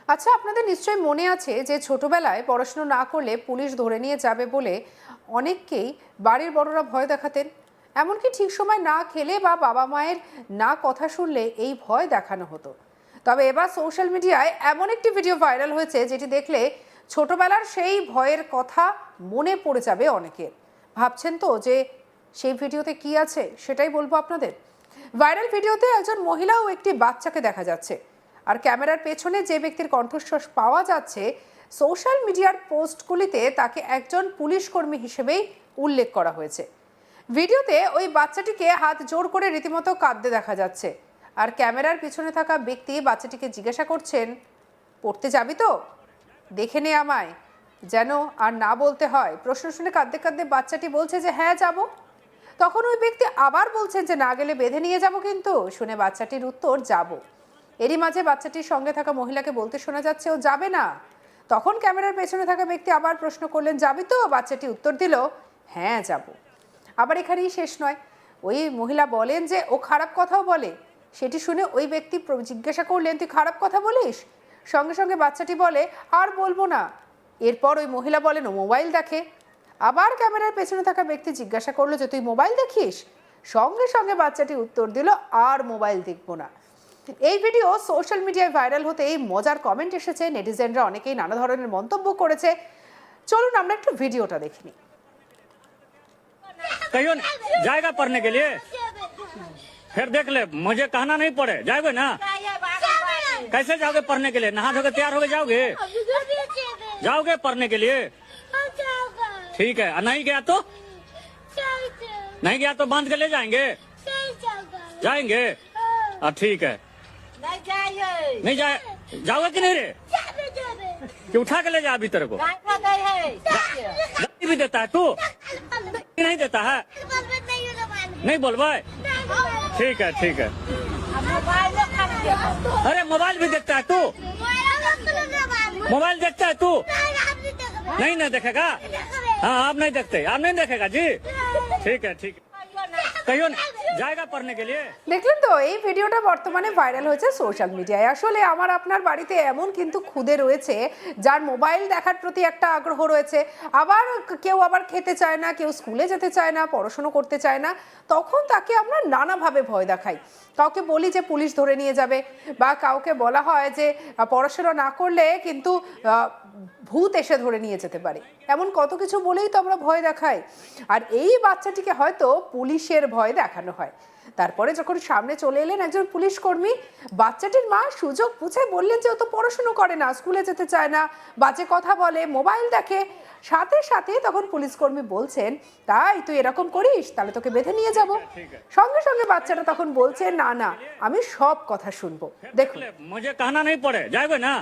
আচ্ছা, আপনাদের নিশ্চয়ই মনে আছে যে ছোটবেলায় পড়াশোনা না করলে পুলিশ ধরে নিয়ে যাবে বলে অনেককেই বাড়ির বড়রা ভয় দেখাতেন। এমনকি ঠিক সময় না খেলে বা বাবা মায়ের না কথা শুনলে এই ভয় দেখানো হতো। তবে এবার সোশ্যাল মিডিয়ায় এমন একটি ভিডিও ভাইরাল হয়েছে যেটি দেখলে ছোটবেলার সেই ভয়ের কথা মনে পড়ে যাবে অনেকের। ভাবছেন তো যে সেই ভিডিওতে কি আছে, সেটাই বলবো আপনাদের। ভাইরাল ভিডিওতে একজন মহিলা ও একটি বাচ্চাকে দেখা যাচ্ছে, আর ক্যামেরার পেছনে যে ব্যক্তির কণ্ঠস্বর পাওয়া যাচ্ছে সোশ্যাল মিডিয়ার পোস্টগুলিতে তাকে একজন পুলিশ কর্মী হিসেবেই উল্লেখ করা হয়েছে। ভিডিওতে ওই বাচ্চাটিকে হাত জোর করে রীতিমতো কাঁদতে দেখা যাচ্ছে, আর ক্যামেরার পিছনে থাকা ব্যক্তি বাচ্চাটিকে জিজ্ঞাসা করছেন, পড়তে যাবি তো, দেখে নে আমায়, যেন আর না বলতে হয়। প্রশ্ন শুনে কাঁদতে কাঁদতে বাচ্চাটি বলছে যে হ্যাঁ যাব। তখন ওই ব্যক্তি আবার বলছেন যে না গেলে বেঁধে নিয়ে যাব। কিন্তু শুনে বাচ্চাটির উত্তর যাব। এরই মাঝে বাচ্চাটির সঙ্গে থাকা মহিলাকে বলতে শোনা যাচ্ছে ও যাবে না। তখন ক্যামেরার পেছনে থাকা ব্যক্তি আবার প্রশ্ন করলেন, যাবি তো? বাচ্চাটি উত্তর দিল, হ্যাঁ যাব। আবার এখানেই শেষ নয়, ওই মহিলা বলেন যে ও খারাপ কথাও বলে। সেটি শুনে ওই ব্যক্তি জিজ্ঞাসা করলেন, তুই খারাপ কথা বলিস? সঙ্গে সঙ্গে বাচ্চাটি বলে, আর বলবো না। এরপর ওই মহিলা বলেন ও মোবাইল দেখে। আবার ক্যামেরার পেছনে থাকা ব্যক্তি জিজ্ঞাসা করলো যে তুই মোবাইল দেখিস? সঙ্গে সঙ্গে বাচ্চাটি উত্তর দিল, আর মোবাইল দেখবো না। এই ভিডিও সোশ্যাল মিডিয়ায় ভাইরাল হতে এই মজার কমেন্ট এসেছে। নেটিজেনরা অনেকেই নানা ধরনের মন্তব্য করেছে। চলুন আমরা একটু ভিডিওটা দেখে নিই। कहियो जाएगा पढ़ने के लिए, फिर देख ले, मुझे कहना नहीं पड़े, जाओगे ना? कैसे जाओगे पढ़ने के लिए? नहा धोके तैयार होके जाओगे? जाओगे पढ़ने के लिए? ठीक है, नहीं गया तो? नहीं गया तो बांध के ले जाएंगे? जाएंगे? ठीक है। नहीं जाए, जाओगे कि नहीं रे? कि उठा के ले जा अभी तेरे को? गाली भी देता है तू? नहीं देता है? नहीं बोल भाई। ठीक है ठीक है। अरे मोबाइल भी देखता है तू? मोबाइल देखता है तू? नहीं नहीं देखेगा? हाँ आप नहीं देखते, आप नहीं देखेगा जी। ठीक है ठीक है, कहियो जाएगा पढ़ने के लिए। দেখলেন তো, এই ভিডিওটা বর্তমানে ভাইরাল হয়েছে সোশ্যাল মিডিয়ায়। আসলে আমার আপনার বাড়িতে এমন কিন্তু খুদে রয়েছে যার মোবাইল দেখার প্রতি একটা আগ্রহ রয়েছে। আবার কেউ আবার খেতে চায় না, কেউ স্কুলে যেতে চায় না, পড়াশোনা করতে চায় না। তখন তাকে আমরা নানাভাবে ভয় দেখাই। কাউকে বলি যে পুলিশ ধরে নিয়ে যাবে, বা কাউকে বলা হয় যে পড়াশোনা না করলে কিন্তু ভূত এসে ধরে নিয়ে যেতে পারে। এমন কত কিছু বলেই তো আমরা ভয় দেখাই। আর এই বাচ্চাটিকে হয়তো পুলিশের ভয় দেখানো হয়। তারপরে যখন সামনে চলে এলেন একজন পুলিশ কর্মী, বাচ্চাটির মা সুযোগ বুঝে বললেন যে ও তো পড়াশুনো করে না, স্কুলে যেতে চায় না, বাজে কথা বলে, মোবাইল দেখে। সাথে সাথে তখন পুলিশ কর্মী বলছেন, তাই তুই এরকম করিস, তাহলে তোকে বেঁধে নিয়ে যাব। সঙ্গে সঙ্গে বাচ্চাটা তখন বলছে, না না, আমি সব কথা শুনবো। দেখুন, मुझे कहना नहीं पड़े, जाओगे ना?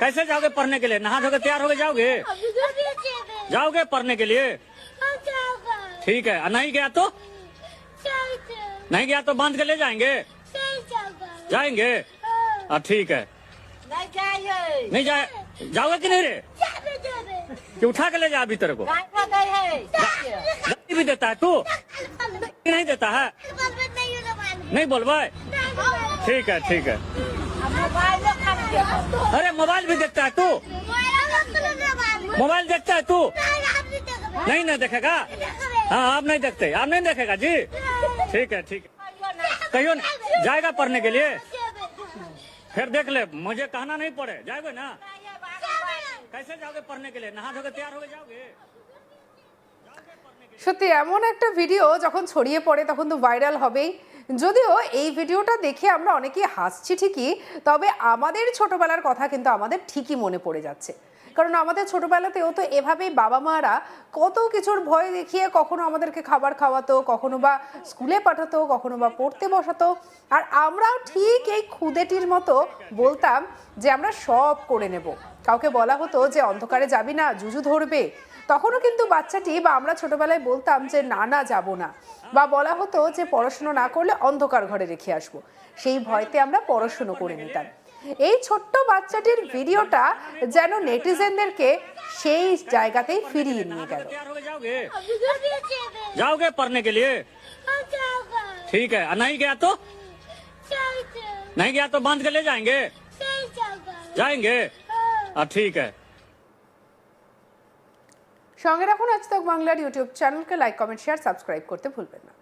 कैसे जाओगे पढ़ने के लिए? नहा धोके तैयार होके जाओगे? जाओगे पढ़ने के लिए? ठीक है, नहीं गया तो? नहीं गया तो बांध के ले जाएंगे? जाएंगे? ठीक है। नहीं जाए, जाओगे कि नहीं रे? कि उठा के ले जा अभी तेरे को? गाली भी देता है तू? नहीं देता है? नहीं बोल भाई। ठीक है ठीक है। अरे मोबाइल भी देखता है तू? मोबाइल देखता है तू? नहीं नहीं देखेगा? हाँ आप नहीं देखते, आप नहीं देखेगा जी। ठीक है ठीक है, कहियो जाएगा पढ़ने के लिए? फिर देख ले, मुझे कहना नहीं पड़े, जाओगे ना? कैसे जाओगे पढ़ने के लिए? नहा धोके तैयार होके जाओगे? সত্যি এমন একটা ভিডিও যখন ছড়িয়ে পড়ে তখন তো ভাইরাল হবেই। যদিও এই ভিডিওটা দেখে আমরা অনেকেই হাসছি ঠিকই, তবে আমাদের ছোটবেলার কথা কিন্তু আমাদের ঠিকই মনে পড়ে যাচ্ছে। কারণ আমাদের ছোটবেলাতেও তো এভাবেই বাবা মারা কত কিছুর ভয় দেখিয়ে কখনো আমাদেরকে খাবার খাওয়াতো, কখনো বা স্কুলে পাঠাতো, কখনো বা পড়তে বসাতো। আর আমরাও ঠিক এই খুদেটির মতো বলতাম যে আমরা সব করে নেব। কাউকে বলা হতো যে অন্ধকারে যাবি না, জুজু ধরবে, তখনও কিন্তু বাচ্চাটি বা আমরা ছোটবেলায় বলতাম যে না না যাব না। বা বলা হতো যে পড়াশুনো না করলে অন্ধকার ঘরে রেখে আসবো, সেই ভয়তে আমরা পড়াশুনো করে নিতাম। এই ছোট্ট বাচ্চাটির ভিডিওটা যেন নেটিজেনদেরকে সেই জায়গাতেই ফিরিয়ে নিয়ে গেল। जाओगे पढ़ने के लिए? ठीक है, नहीं गया तो? नहीं गया तो बांध के ले जाएंगे? जाएंगे ठीक है। সঙ্গে রাখুন আজ তক বাংলার ইউটিউব চ্যানেলকে লাইক কমেন্ট শেয়ার সাবস্ক্রাইব করতে ভুলবেন না।